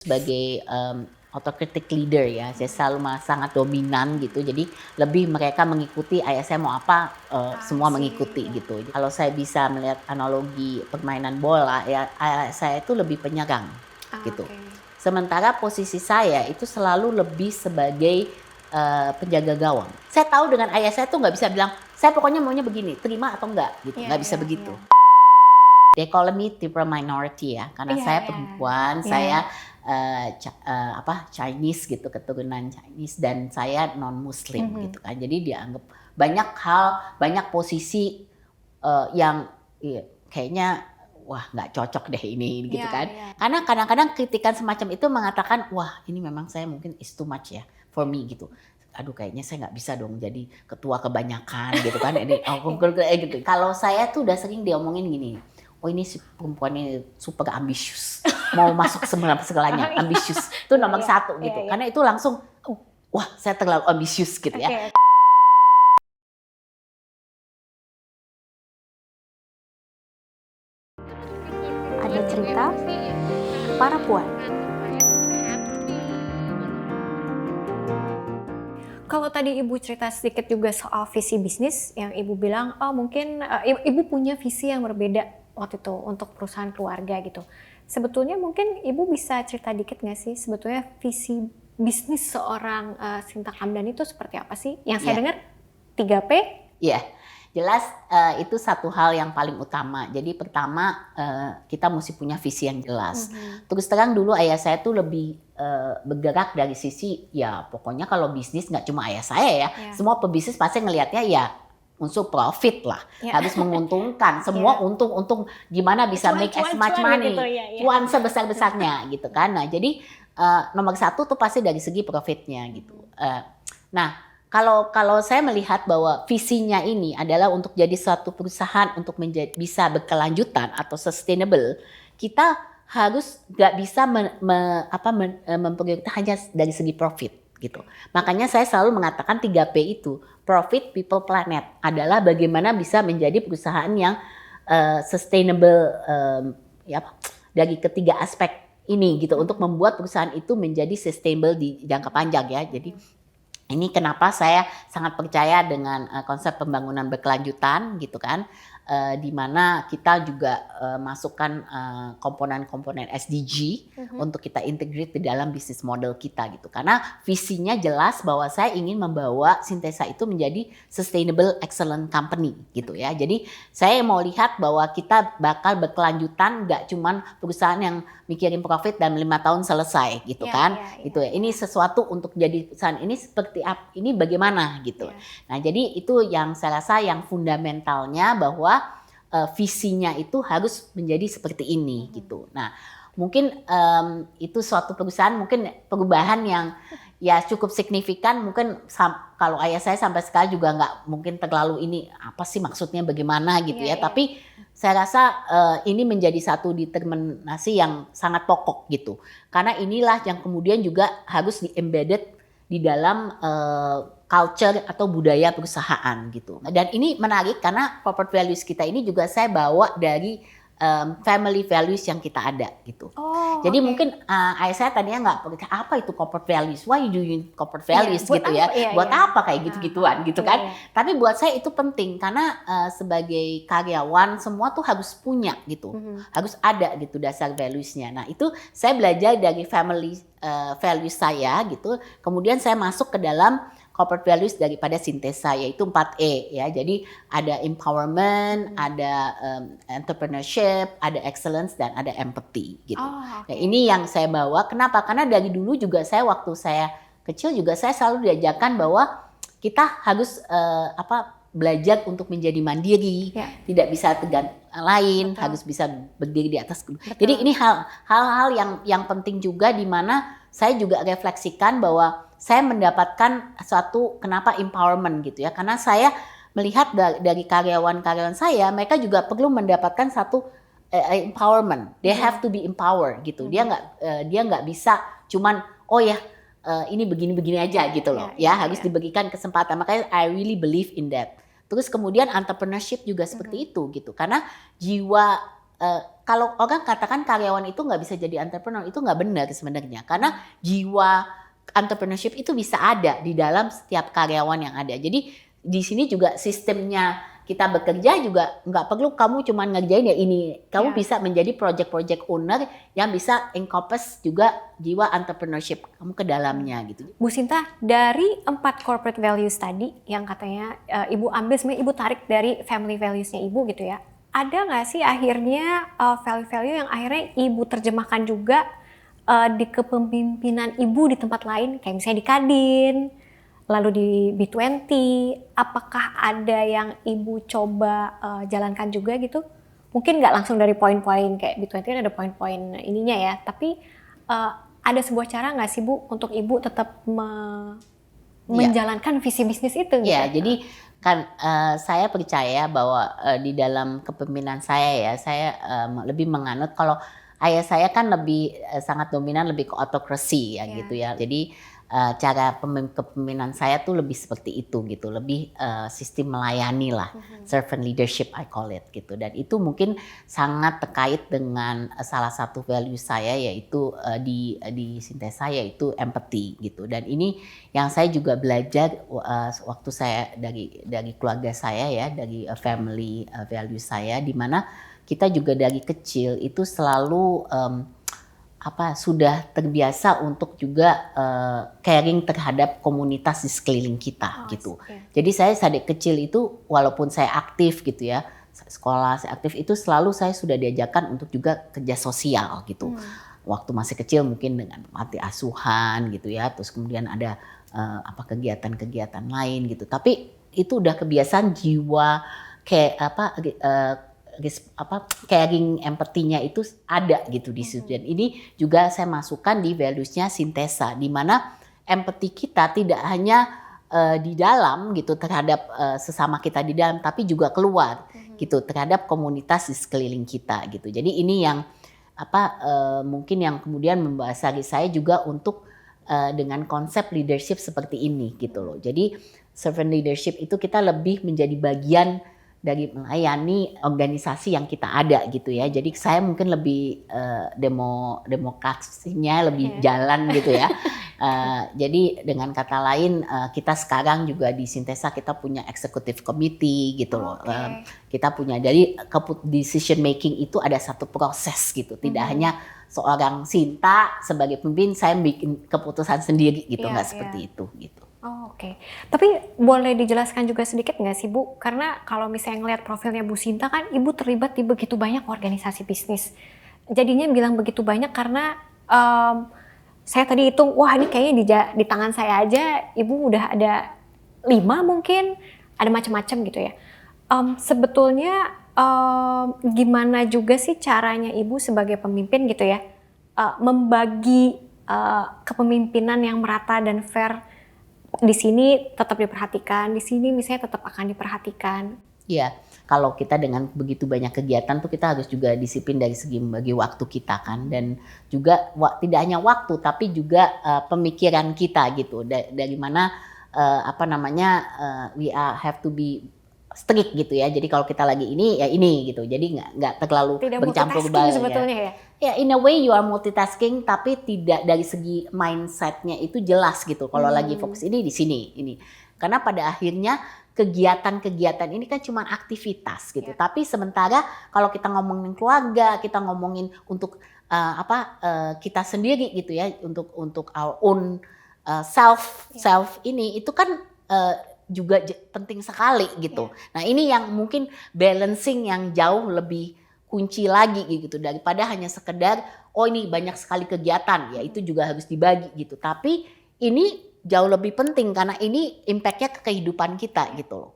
Sebagai, autocratic leader ya, saya selalu sangat dominan gitu, jadi lebih mereka mengikuti ayah saya mau apa, I semua see, mengikuti ya. gitu. Kalau saya bisa melihat analogi permainan bola ya, ayah saya itu lebih penyerang gitu. Oke. Sementara posisi saya itu selalu lebih sebagai, penjaga gawang. Saya tahu dengan ayah saya tuh nggak bisa bilang, "Saya pokoknya maunya begini, terima atau enggak," gitu, Iya nggak bisa iya begitu. iya. They call me triple minority ya, karena Iya saya iya. perempuan, Iya. saya, Chinese gitu, keturunan Chinese dan saya non muslim Mhm. gitu kan. Jadi dianggap banyak hal, banyak posisi, yang kayaknya, wah nggak cocok deh ini gitu Iya kan. iya. Karena kadang-kadang kritikan semacam itu mengatakan, "Wah ini memang saya mungkin is too much ya for me," gitu. Aduh kayaknya saya nggak bisa dong jadi ketua kebanyakan gitu kan, ini kayak gitu. Kalau saya tuh udah sering diomongin gini, "Oh ini si perempuan ini super ambisius, mau masuk Oh, segalanya, iya. ambisius." Itu Iya nomor iya. satu Iya gitu, iya. karena itu langsung, wah saya terlalu ambisius gitu ya. Oke. Ada cerita para puan. Kalau tadi Ibu cerita sedikit juga soal visi bisnis yang Ibu bilang, oh mungkin Ibu punya visi yang berbeda waktu itu untuk perusahaan keluarga gitu. Sebetulnya mungkin Ibu bisa cerita dikit nggak sih sebetulnya visi bisnis seorang Sinta Kamdhani itu seperti apa sih? Yang saya Iya. dengar 3P. Iya, jelas, itu satu hal yang paling utama. Jadi pertama, kita mesti punya visi yang jelas. Terus terang dulu ayah saya tuh lebih, bergerak dari sisi, ya pokoknya kalau bisnis nggak cuma ayah saya ya, Ya. semua pebisnis pasti ngelihatnya ya unsur profit lah, Ya. harus menguntungkan, semua Ya. untung, gimana bisa make as much Cuan money, gitu ya, ya. cuan sebesar-besarnya gitu kan. Nah jadi, nomor satu tuh pasti dari segi profitnya gitu. Nah kalau saya melihat bahwa visinya ini adalah untuk jadi suatu perusahaan untuk bisa berkelanjutan atau sustainable, kita harus nggak bisa memprioritaskan hanya dari segi profit gitu. Makanya saya selalu mengatakan 3P itu, profit, people, planet, adalah bagaimana bisa menjadi perusahaan yang sustainable, dari ketiga aspek ini gitu, untuk membuat perusahaan itu menjadi sustainable di jangka panjang ya. Jadi ini kenapa saya sangat percaya dengan konsep pembangunan berkelanjutan gitu kan, di mana kita juga masukkan komponen-komponen SDG untuk kita integrate di dalam bisnis model kita gitu. Karena visinya jelas bahwa saya ingin membawa Syntesa itu menjadi sustainable excellent company gitu ya. Jadi saya mau lihat bahwa kita bakal berkelanjutan, nggak cuman perusahaan yang mikirin profit dan 5 tahun selesai gitu Ya, kan. ya, ya, Gitu ya. Ini sesuatu untuk jadi perusahaan ini seperti apa, ini bagaimana gitu. Ya. Nah, jadi itu yang saya rasa yang fundamentalnya bahwa visinya itu harus menjadi seperti ini gitu. Nah, mungkin itu suatu perusahaan mungkin perubahan yang ya cukup signifikan, mungkin kalau ayah saya sampai sekarang juga nggak mungkin terlalu ini apa sih maksudnya bagaimana gitu Iya, ya. iya. Tapi saya rasa ini menjadi satu determinasi yang sangat pokok gitu. Karena inilah yang kemudian juga harus di-embedded di dalam culture atau budaya perusahaan gitu. Dan ini menarik karena corporate values kita ini juga saya bawa dari family values yang kita ada gitu. Oh, Jadi oke. mungkin ayah saya tadinya nggak pengerti apa itu corporate values, why you doing corporate Iya, values buat gitu apa? ya, Iya, buat iya. apa kayak gitu-gituan gitu Iya, kan. iya. Tapi buat saya itu penting karena sebagai karyawan semua tuh harus punya gitu, harus ada gitu dasar values-nya. Nah itu saya belajar dari family values saya gitu, kemudian saya masuk ke dalam corporate values daripada Syntesa, yaitu 4E ya. Jadi ada empowerment, ada entrepreneurship, ada excellence, dan ada empathy gitu. Oh, Nah oke. ini yang saya bawa. Kenapa? Karena dari dulu juga saya waktu saya kecil juga saya selalu diajarkan bahwa kita harus belajar untuk menjadi mandiri, Ya. tidak bisa tergantung lain, Betul. harus bisa berdiri di atas. Betul. Jadi ini hal-hal yang penting juga, di mana saya juga refleksikan bahwa saya mendapatkan suatu kenapa empowerment gitu ya, karena saya melihat dari karyawan-karyawan saya, mereka juga perlu mendapatkan satu empowerment. They have to be empowered gitu. Dia nggak bisa cuman oh ya ini begini-begini aja gitu loh. Ya, Ya, harus diberikan kesempatan. Makanya I really believe in that. Terus kemudian entrepreneurship juga seperti itu gitu. Karena jiwa kalau orang katakan karyawan itu nggak bisa jadi entrepreneur, itu nggak benar sebenarnya. Karena jiwa entrepreneurship itu bisa ada di dalam setiap karyawan yang ada. Jadi di sini juga sistemnya kita bekerja juga nggak perlu kamu cuma ngerjain ya ini. Kamu bisa menjadi project owner yang bisa encompass juga jiwa entrepreneurship kamu ke dalamnya gitu. Bu Sinta, dari 4 corporate values tadi yang katanya Ibu ambil, sebenarnya Ibu tarik dari family values-nya Ibu gitu ya. Ada nggak sih akhirnya value-value yang akhirnya Ibu terjemahkan juga di kepemimpinan Ibu di tempat lain, kayak misalnya di Kadin, lalu di B20, apakah ada yang Ibu coba jalankan juga gitu? Mungkin nggak langsung dari poin-poin kayak B20 kan ada poin-poin ininya ya, tapi ada sebuah cara nggak sih Bu untuk Ibu tetap menjalankan visi bisnis itu gitu? Ya, jadi kan saya percaya bahwa di dalam kepemimpinan saya ya, saya lebih menganut kalau ayah saya kan lebih sangat dominan lebih ke autokrasi ya gitu ya. Jadi cara kepemimpinan saya tuh lebih seperti itu gitu, lebih sistem melayani lah, servant leadership I call it gitu. Dan itu mungkin sangat terkait dengan salah satu value saya yaitu di Sintesa yaitu empathy gitu. Dan ini yang saya juga belajar waktu saya dari keluarga saya ya, dari family value saya, di mana kita juga dari kecil itu selalu sudah terbiasa untuk juga caring terhadap komunitas di sekeliling kita gitu. Jadi saya dari kecil itu walaupun saya aktif gitu ya, sekolah saya aktif itu selalu saya sudah diajarkan untuk juga kerja sosial gitu. Waktu masih kecil mungkin dengan panti asuhan gitu ya, terus kemudian ada kegiatan-kegiatan lain gitu. Tapi itu udah kebiasaan jiwa caring empathy-nya itu ada gitu di situ. Dan ini juga saya masukkan di values-nya Sintesa, di mana empathy kita tidak hanya di dalam gitu terhadap sesama kita di dalam, tapi juga keluar gitu terhadap komunitas di sekeliling kita gitu. Jadi ini yang mungkin yang kemudian membasari saya juga untuk dengan konsep leadership seperti ini gitu loh. Jadi servant leadership itu kita lebih menjadi bagian dari melayani organisasi yang kita ada gitu ya. Jadi saya mungkin lebih demokrasinya lebih jalan gitu ya. Jadi dengan kata lain kita sekarang juga di Sintesa kita punya executive committee gitu loh. Kita punya dari decision making itu ada satu proses gitu. Tidak hanya seorang Sinta sebagai pemimpin saya bikin keputusan sendiri gitu, nggak seperti itu gitu. Oke. Tapi boleh dijelaskan juga sedikit nggak sih Bu? Karena kalau misalnya ngelihat profilnya Bu Sinta kan Ibu terlibat di begitu banyak organisasi bisnis. Jadinya bilang begitu banyak karena saya tadi hitung, wah ini kayaknya di tangan saya aja Ibu udah ada 5 mungkin, ada macam-macam gitu ya. Sebetulnya gimana juga sih caranya Ibu sebagai pemimpin gitu ya, membagi kepemimpinan yang merata dan fair. Di sini tetap diperhatikan, di sini misalnya tetap akan diperhatikan. Iya, kalau kita dengan begitu banyak kegiatan tuh kita harus juga disiplin dari segi membagi waktu kita kan, dan juga tidak hanya waktu tapi juga pemikiran kita gitu. Dari mana we have to be strict gitu ya. Jadi kalau kita lagi ini ya ini gitu. Jadi nggak terlalu bercampur baur sebetulnya ya. Ya, in a way you are multitasking tapi tidak dari segi mindsetnya itu jelas gitu. Kalau lagi fokus ini di sini ini. Karena pada akhirnya kegiatan-kegiatan ini kan cuma aktivitas gitu. Tapi sementara kalau kita ngomongin keluarga, kita ngomongin untuk kita sendiri gitu ya, untuk our own self ini itu kan juga penting sekali gitu. Nah, ini yang mungkin balancing yang jauh lebih kunci lagi gitu daripada hanya sekedar ini banyak sekali kegiatan ya, itu juga harus dibagi gitu. Tapi ini jauh lebih penting karena ini impact-nya ke kehidupan kita gitu loh.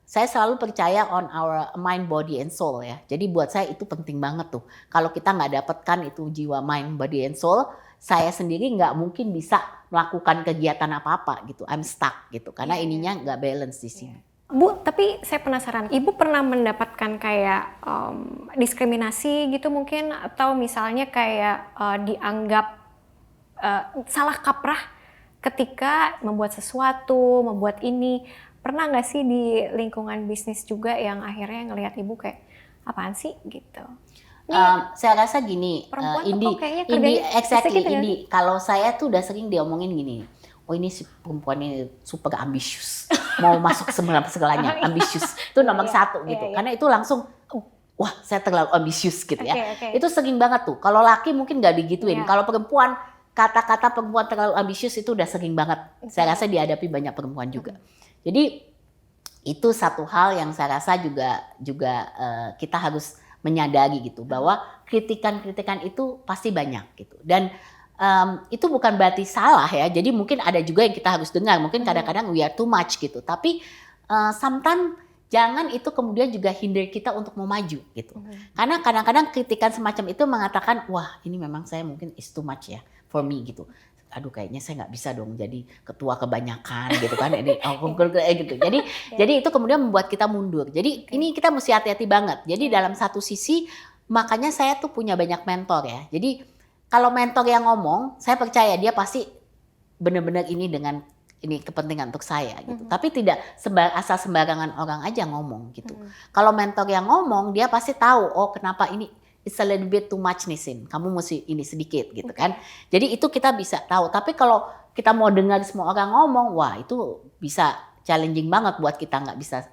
Saya selalu percaya on our mind, body and soul ya. Jadi buat saya itu penting banget tuh. Kalau kita nggak dapatkan itu jiwa mind, body and soul, saya sendiri nggak mungkin bisa melakukan kegiatan apa-apa gitu. I'm stuck gitu karena ininya nggak balance di sini. Bu, tapi saya penasaran, Ibu pernah mendapatkan kayak diskriminasi gitu mungkin, atau misalnya kayak dianggap salah kaprah ketika membuat sesuatu, membuat ini. Pernah nggak sih di lingkungan bisnis juga yang akhirnya ngelihat Ibu kayak apaan sih gitu? Saya rasa gini, Perempuan tuh Indi, kok kayaknya Indi, kerjanya exactly, sedikit ya? Indi. Kalau saya tuh udah sering diomongin gini, oh ini si perempuan ini super ambisius, mau masuk segalanya, ambisius. Itu nomor Iya, satu gitu, iya. karena itu langsung, wah saya terlalu ambisius gitu ya. Oke. Itu sering banget tuh. Kalau laki mungkin nggak digituin, Iya. kalau perempuan kata-kata perempuan terlalu ambisius itu udah sering banget. Saya rasa dihadapi banyak perempuan juga. Jadi itu satu hal yang saya rasa juga kita harus menyadari gitu, bahwa kritikan-kritikan itu pasti banyak gitu, dan itu bukan berarti salah ya. Jadi mungkin ada juga yang kita harus dengar, mungkin kadang-kadang we are too much gitu, tapi sometimes jangan itu kemudian juga hinder kita untuk mau maju gitu. Karena kadang-kadang kritikan semacam itu mengatakan, wah ini memang saya mungkin is too much ya for me gitu. Aduh kayaknya saya nggak bisa dong jadi ketua kebanyakan gitu kan. Ini gitu. Jadi itu kemudian membuat kita mundur. Jadi ini kita mesti hati-hati banget. Jadi dalam satu sisi makanya saya tuh punya banyak mentor ya. Jadi kalau mentor yang ngomong, saya percaya dia pasti benar-benar ini dengan ini kepentingan untuk saya gitu. Tapi tidak asal sembarangan orang aja ngomong gitu. Kalau mentor yang ngomong, dia pasti tahu, oh kenapa ini it's a little bit too much nih Sin. Kamu mesti ini sedikit gitu kan. Jadi itu kita bisa tahu. Tapi kalau kita mau dengar semua orang ngomong, wah itu bisa challenging banget buat kita, nggak bisa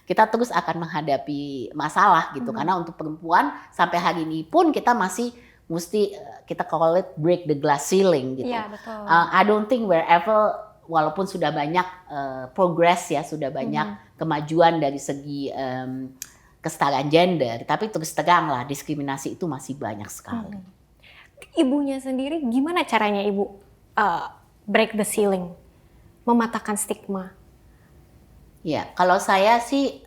kita terus akan menghadapi masalah gitu. Karena untuk perempuan sampai hari ini pun kita masih mesti kita call it break the glass ceiling gitu. Iya, betul. I don't think wherever, walaupun sudah banyak progress ya, sudah banyak kemajuan dari segi kesetaraan gender, tapi terus terang lah diskriminasi itu masih banyak sekali. Ibunya sendiri gimana caranya ibu break the ceiling, mematahkan stigma? Ya, kalau saya sih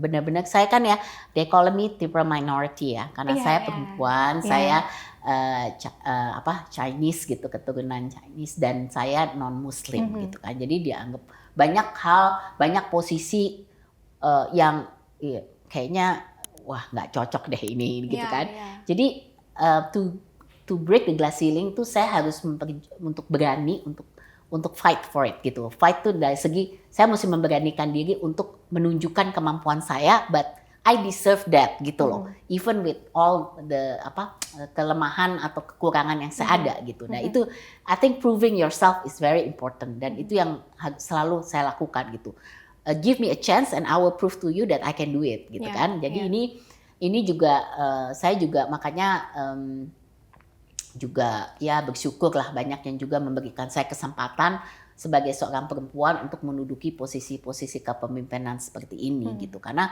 benar-benar, saya kan ya they call me triple minority ya, karena saya perempuan, saya Chinese gitu, keturunan Chinese, dan saya non Muslim gitu kan. Jadi dianggap banyak hal, banyak posisi yang kayaknya wah nggak cocok deh ini gitu kan. Jadi to break the glass ceiling tuh saya harus untuk berani untuk fight for it gitu. Fight tuh dari segi saya mesti memberanikan diri untuk menunjukkan kemampuan saya, but I deserve that gitu loh. Even with all the kelemahan atau kekurangan yang saya ada gitu. Nah itu I think proving yourself is very important, dan itu yang selalu saya lakukan gitu. Give me a chance and I will prove to you that I can do it gitu kan. Jadi ini juga saya juga makanya juga ya bersyukur lah, banyak yang juga memberikan saya kesempatan sebagai seorang perempuan untuk menduduki posisi-posisi kepemimpinan seperti ini gitu. Karena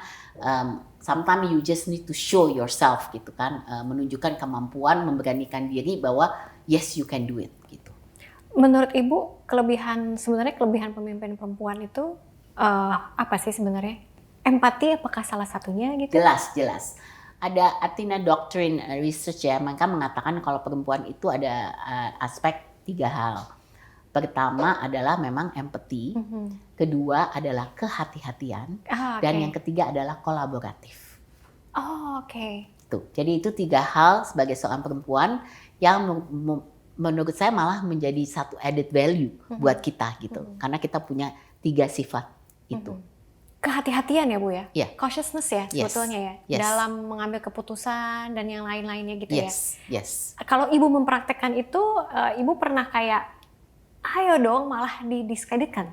sometimes you just need to show yourself gitu kan, menunjukkan kemampuan, memberanikan diri bahwa yes you can do it gitu. Menurut ibu sebenarnya kelebihan pemimpin perempuan itu apa sih sebenarnya? Empati apakah salah satunya gitu? Jelas. Ada Athena Doctrine Research ya, mereka mengatakan kalau perempuan itu ada aspek 3 hal. Pertama adalah memang empati, kedua adalah kehati-hatian, dan yang ketiga adalah kolaboratif. Oh, oke. Jadi itu 3 hal sebagai seorang perempuan yang menurut saya malah menjadi satu added value buat kita gitu. Karena kita punya 3 sifat itu. Kehati-hatian ya Bu ya? Yeah. Cautiousness ya sebetulnya ya? Yes. Dalam mengambil keputusan dan yang lain-lainnya gitu ya? Yes. Kalau ibu mempraktekkan itu, ibu pernah kayak, ayo dong malah didiskreditkan?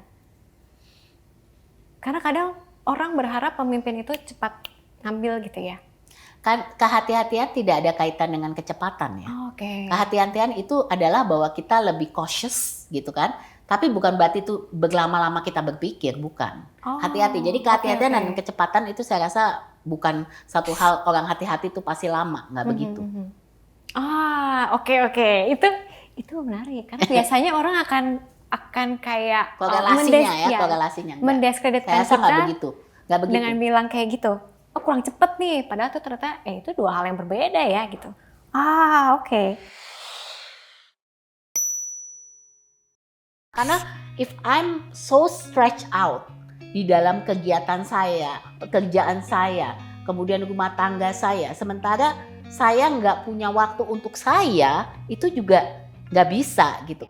Karena kadang orang berharap pemimpin itu cepat ngambil gitu ya? Kan kehati-hatian tidak ada kaitan dengan kecepatan ya. Kehati-hatian itu adalah bahwa kita lebih cautious gitu kan. Tapi bukan berarti itu berlama-lama kita berpikir, bukan. Hati-hati. Jadi kehati-hatian dan kecepatan itu saya rasa bukan satu hal. Orang hati-hati itu pasti lama, nggak begitu. Oke. Itu menarik. Karena biasanya orang akan kayak korelasinya mendiskreditkan kita nggak begitu. Dengan bilang kayak gitu. Oh kurang cepet nih. Padahal itu ternyata itu 2 hal yang berbeda ya gitu. Oke. Karena if I'm so stretched out di dalam kegiatan saya, pekerjaan saya, kemudian rumah tangga saya, sementara saya nggak punya waktu untuk saya, itu juga nggak bisa gitu.